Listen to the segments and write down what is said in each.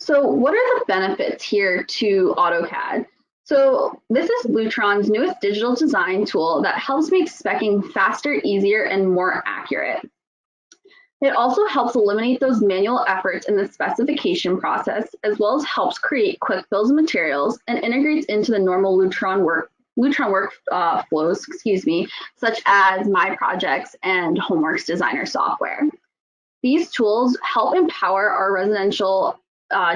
So what are the benefits here to AutoCAD? So this is Lutron's newest digital design tool that helps make speccing faster, easier, and more accurate. It also helps eliminate those manual efforts in the specification process, as well as helps create quick bills of materials and integrates into the normal Lutron workflows, such as myProjects and Homeworks Designer software. These tools help empower our residential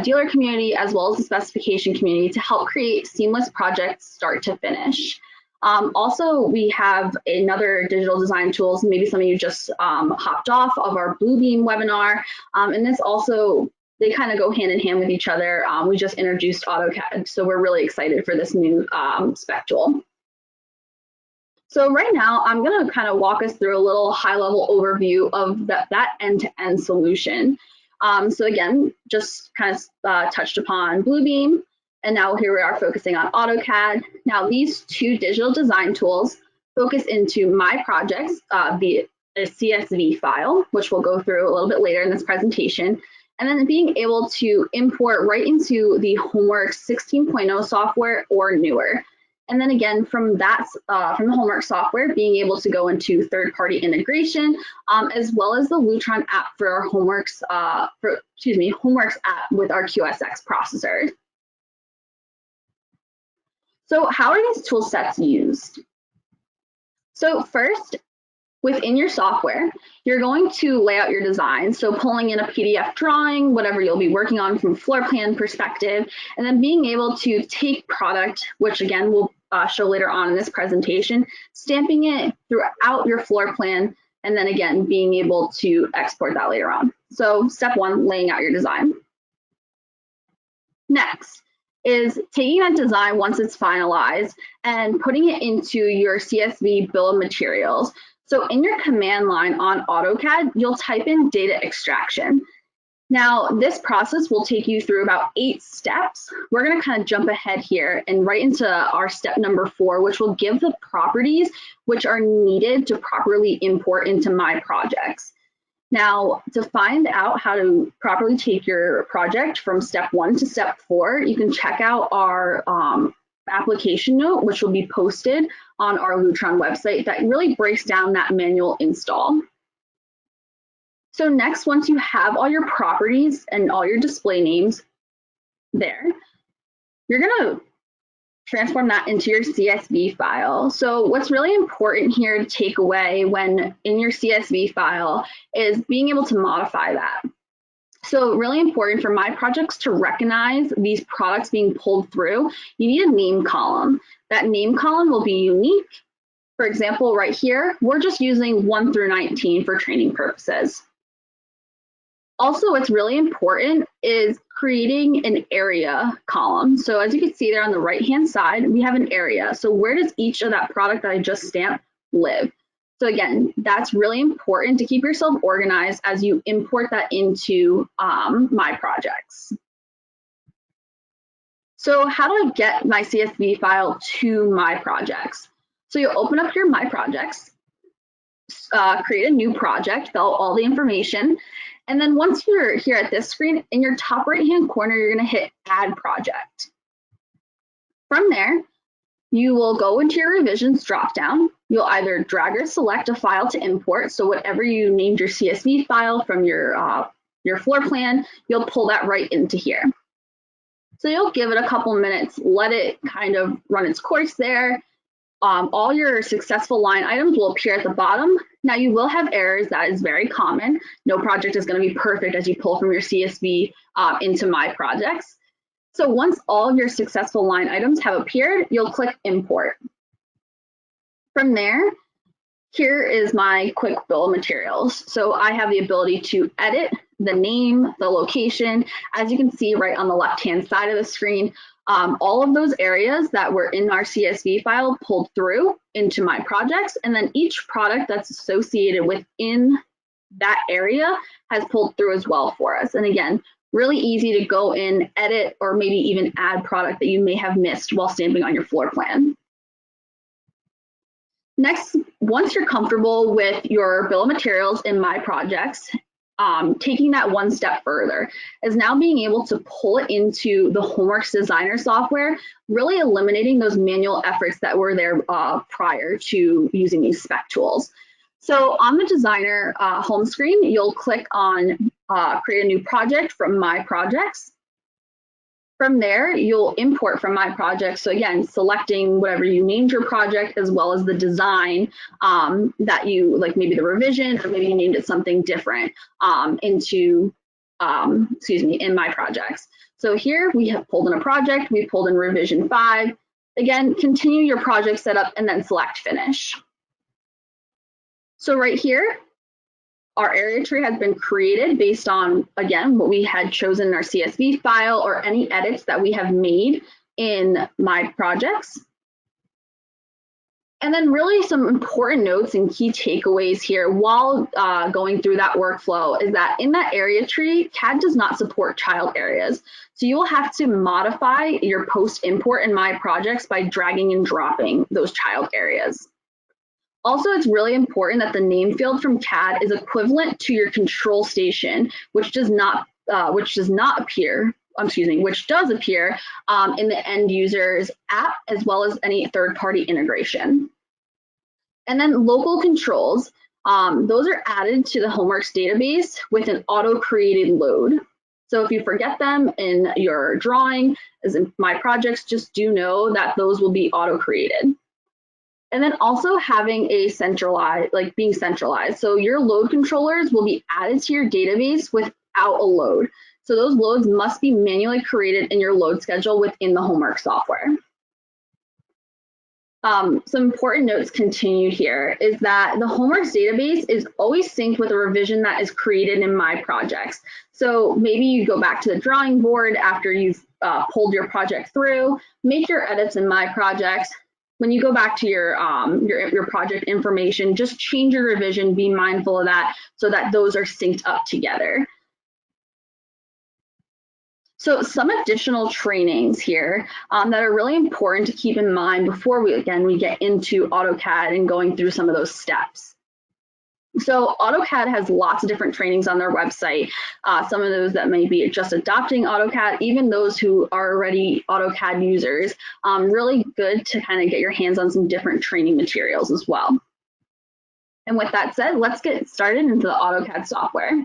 dealer community as well as the specification community to help create seamless projects start to finish. Also, we have another digital design tools. Maybe some of you just hopped off of our Bluebeam webinar. And this also, they kind of go hand in hand with each other. We just introduced AutoCAD, so we're really excited for this new spec tool. So right now, I'm going to kind of walk us through a little high-level overview of that end-to-end solution. So again, just kind of touched upon Bluebeam, and now here we are focusing on AutoCAD. Now these two digital design tools focus into myProjects via a CSV file, which we'll go through a little bit later in this presentation, and then being able to import right into the Homeworks 16.0 software or newer. And then again, from that, from the Homework software, being able to go into third-party integration, as well as the Lutron app for our Homeworks, Homeworks app with our QSX processor. So how are these tool sets used? So first, within your software, you're going to lay out your design. So pulling in a PDF drawing, whatever you'll be working on from a floor plan perspective, and then being able to take product, which again, we'll show later on in this presentation, stamping it throughout your floor plan, and then again, being able to export that later on. So step one, laying out your design. Next is taking that design once it's finalized and putting it into your CSV bill of materials. So in your command line on AutoCAD, you'll type in data extraction. Now, this process will take you through about 8 steps. We're going to kind of jump ahead here and right into our step number 4, which will give the properties which are needed to properly import into myProjects. Now, to find out how to properly take your project from step 1 to step 4, you can check out our application note, which will be posted on our Lutron website that really breaks down that manual install. So next, once you have all your properties and all your display names there, you're going to transform that into your CSV file. So what's really important here to take away when in your CSV file is being able to modify that. So really important for myProjects to recognize these products being pulled through, you need a name column. That name column will be unique. For example, right here, we're just using 1 through 19 for training purposes. Also, what's really important is creating an area column. So as you can see there on the right-hand side, we have an area. So where does each of that product that I just stamped live? So again, that's really important to keep yourself organized as you import that into myProjects. So how do I get my CSV file to myProjects? So you'll open up your myProjects, create a new project, fill out all the information. And then once you're here at this screen, in your top right-hand corner, you're going to hit Add Project. From there, you will go into your revisions dropdown. You'll either drag or select a file to import. So whatever you named your CSV file from your floor plan, you'll pull that right into here. So you'll give it a couple minutes, let it kind of run its course there. All your successful line items will appear at the bottom. Now you will have errors, that is very common. No project is going to be perfect as you pull from your CSV into myProjects. So once all of your successful line items have appeared, you'll click Import. From there, here is my quick bill of materials. So I have the ability to edit the name, the location. As you can see right on the left-hand side of the screen, all of those areas that were in our CSV file pulled through into myProjects, and then each product that's associated within that area has pulled through as well for us. And again, really easy to go in, edit, or maybe even add product that you may have missed while stamping on your floor plan. Next, once you're comfortable with your bill of materials in myProjects, taking that one step further is now being able to pull it into the Homeworks Designer software, really eliminating those manual efforts that were there prior to using these spec tools. So on the Designer home screen, you'll click on create a new project from myProjects. From there, you'll import from myProjects. So again, selecting whatever you named your project as well as the design that you, like maybe the revision, or maybe you named it something different in myProjects. So here we have pulled in a project, we pulled in revision 5. Again, continue your project setup and then select finish. So right here, our area tree has been created based on, again, what we had chosen in our CSV file or any edits that we have made in myProjects. And then really some important notes and key takeaways here while going through that workflow is that in that area tree, CAD does not support child areas. So you will have to modify your post import in myProjects by dragging and dropping those child areas. Also, it's really important that the name field from CAD is equivalent to your control station, which does appear in the end user's app, as well as any third-party integration. And then local controls, those are added to the Homeworks database with an auto-created load. So if you forget them in your drawing, as in myProjects, just do know that those will be auto-created. And then also having a being centralized. So your load controllers will be added to your database without a load. So those loads must be manually created in your load schedule within the Homework software. Some important notes continued here is that the Homeworks database is always synced with a revision that is created in myProjects. So maybe you go back to the drawing board after you've pulled your project through, make your edits in myProjects. When you go back to your project information, just change your revision, be mindful of that so that those are synced up together. So some additional trainings here that are really important to keep in mind before we get into AutoCAD and going through some of those steps. So AutoCAD has lots of different trainings on their website. Some of those that may be just adopting AutoCAD, even those who are already AutoCAD users, really good to kind of get your hands on some different training materials as well. And with that said, let's get started into the AutoCAD software.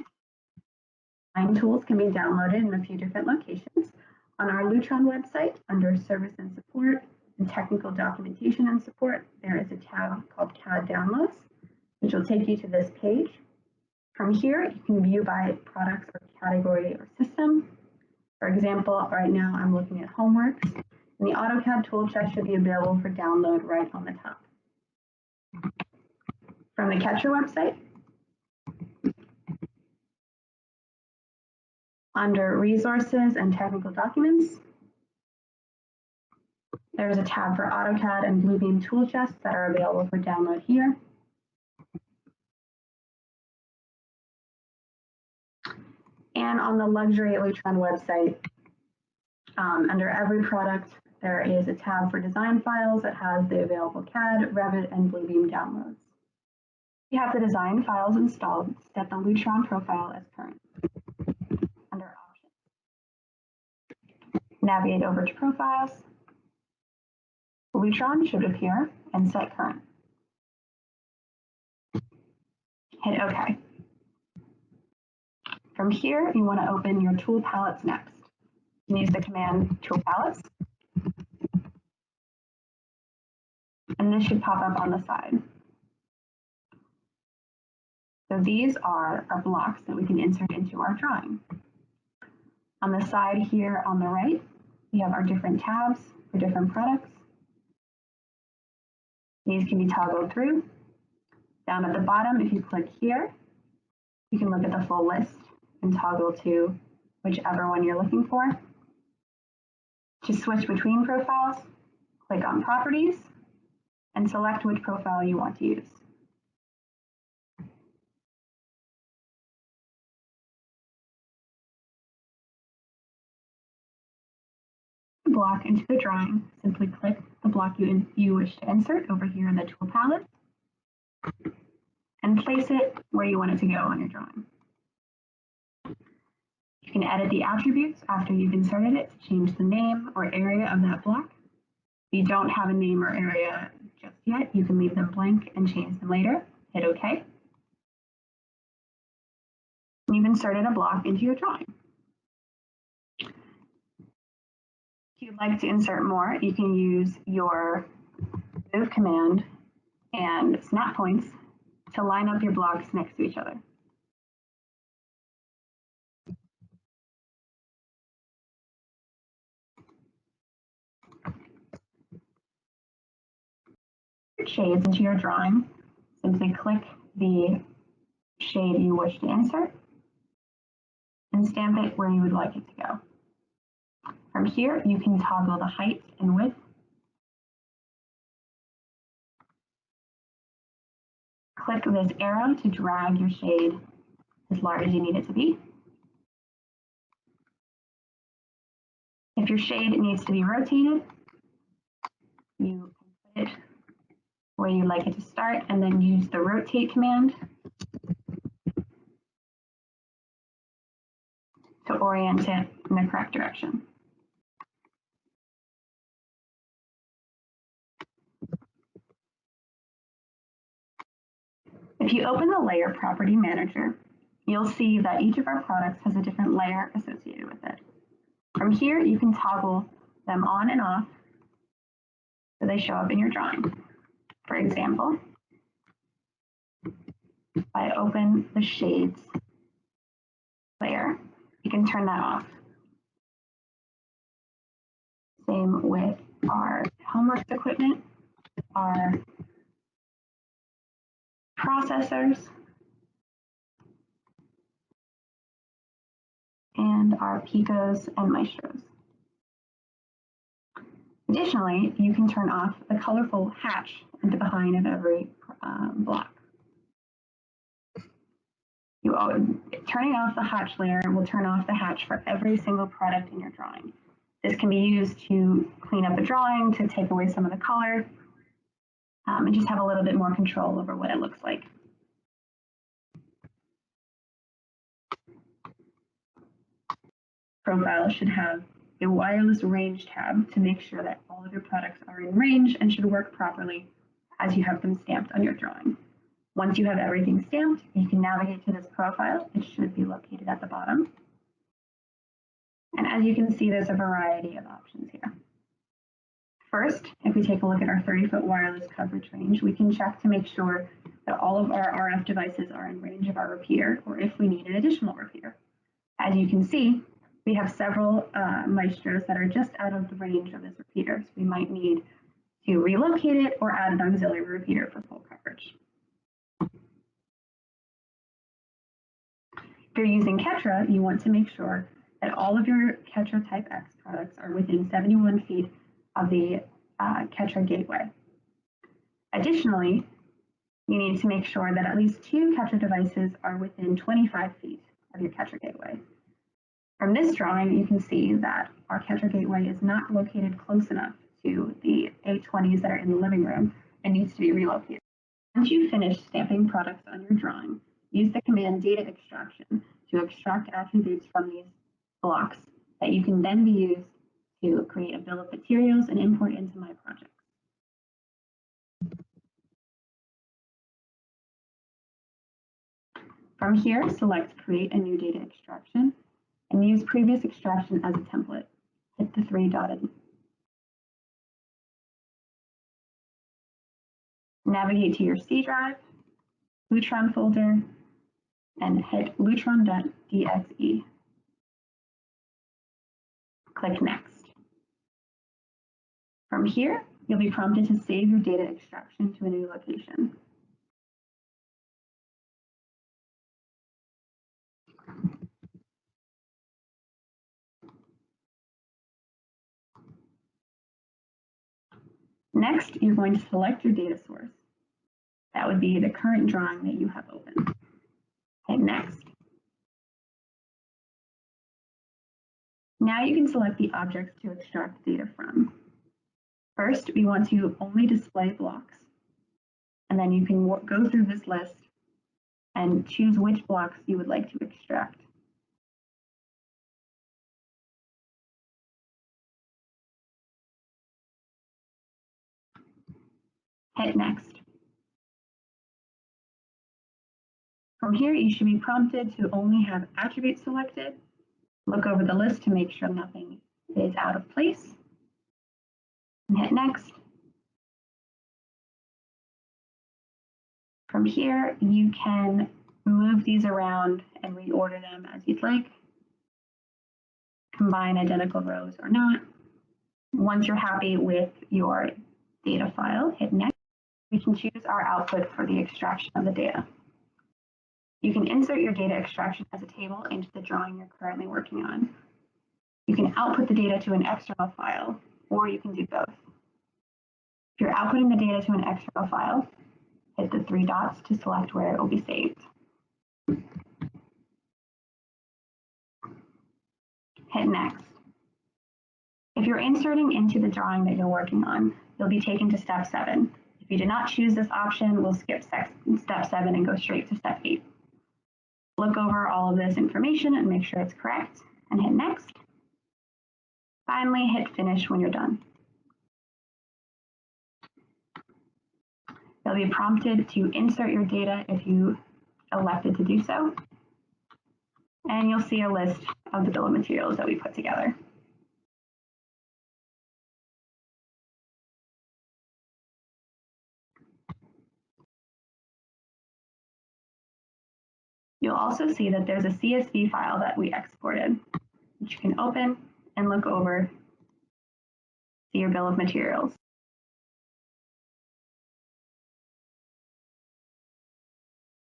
Design tools can be downloaded in a few different locations. On our Lutron website, under Service and Support and Technical Documentation and Support, there is a tab called CAD Downloads, which will take you to this page. From here, you can view by products or category or system. For example, right now I'm looking at Homeworks, and the AutoCAD tool chest should be available for download right on the top. From the Catcher website, under Resources and Technical Documents, there's a tab for AutoCAD and Bluebeam tool chests that are available for download here. And on the Luxury Lutron website, under every product, there is a tab for design files that has the available CAD, Revit, and Bluebeam downloads. You have the design files installed, set the Lutron profile as current. Under Options, navigate over to Profiles. Lutron should appear and set current. Hit OK. From here, you want to open your tool palettes next. You can use the command tool palettes. And this should pop up on the side. So these are our blocks that we can insert into our drawing. On the side here on the right, we have our different tabs for different products. These can be toggled through. Down at the bottom, if you click here, you can look at the full list and toggle to whichever one you're looking for. To switch between profiles, click on Properties and select which profile you want to use. Block into the drawing, simply click the block you wish to insert over here in the tool palette and place it where you want it to go on your drawing. can edit the attributes after you've inserted it to change the name or area of that block. If you don't have a name or area just yet, you can leave them blank and change them later. Hit OK. You've inserted a block into your drawing. If you'd like to insert more, you can use your move command and snap points to line up your blocks next to each other. Shades into your drawing, simply click the shade you wish to insert and stamp it where you would like it to go. From here, you can toggle the height and width. Click this arrow to drag your shade as large as you need it to be. If your shade needs to be rotated, you can put it where you'd like it to start and then use the rotate command to orient it in the correct direction. If you open the Layer Property Manager, you'll see that each of our products has a different layer associated with it. From here, you can toggle them on and off so they show up in your drawing. For example, if I open the Shades layer, you can turn that off. Same with our homework equipment, our processors, and our Picos and Maestros. Additionally, you can turn off the colorful hatch at the behind of every block. Turning off the hatch layer will turn off the hatch for every single product in your drawing. This can be used to clean up a drawing, to take away some of the color, and just have a little bit more control over what it looks like. Profile should have a wireless range tab to make sure that all of your products are in range and should work properly as you have them stamped on your drawing. Once you have everything stamped, you can navigate to this profile. It should be located at the bottom. And as you can see, there's a variety of options here. First, if we take a look at our 30-foot wireless coverage range, we can check to make sure that all of our RF devices are in range of our repeater, or if we need an additional repeater. As you can see, we have several Maestros that are just out of the range of this repeater, so we might need to relocate it or add an auxiliary repeater for full coverage. If you're using Ketra, you want to make sure that all of your Ketra Type X products are within 71 feet of the Ketra gateway. Additionally, you need to make sure that at least 2 Ketra devices are within 25 feet of your Ketra gateway. From this drawing, you can see that our Ketra gateway is not located close enough to the A20s that are in the living room and needs to be relocated. Once you've finished stamping products on your drawing, use the command data extraction to extract attributes from these blocks that you can then be used to create a bill of materials and import into myProjects. From here, select Create a New Data Extraction and use previous extraction as a template. Hit the 3 dotted. Navigate to your C drive, Lutron folder, and hit lutron.dxe. Click Next. From here, you'll be prompted to save your data extraction to a new location. Next, you're going to select your data source. That would be the current drawing that you have open. Hit Next. Now you can select the objects to extract data from. First, we want to only display blocks, and then you can go through this list and choose which blocks you would like to extract. Hit Next. From here, you should be prompted to only have attributes selected. Look over the list to make sure nothing is out of place. And hit Next. From here, you can move these around and reorder them as you'd like. Combine identical rows or not. Once you're happy with your data file, hit Next. We can choose our output for the extraction of the data. You can insert your data extraction as a table into the drawing you're currently working on. You can output the data to an external file, or you can do both. If you're outputting the data to an external file, hit the 3 dots to select where it will be saved. Hit Next. If you're inserting into the drawing that you're working on, you'll be taken to step 7. If you do not choose this option, we'll skip step 7 and go straight to step 8. Look over all of this information and make sure it's correct, and hit Next. Finally, hit Finish when you're done. You'll be prompted to insert your data if you elected to do so, and you'll see a list of the bill of materials that we put together. You'll also see that there's a CSV file that we exported, which you can open and look over, see your bill of materials.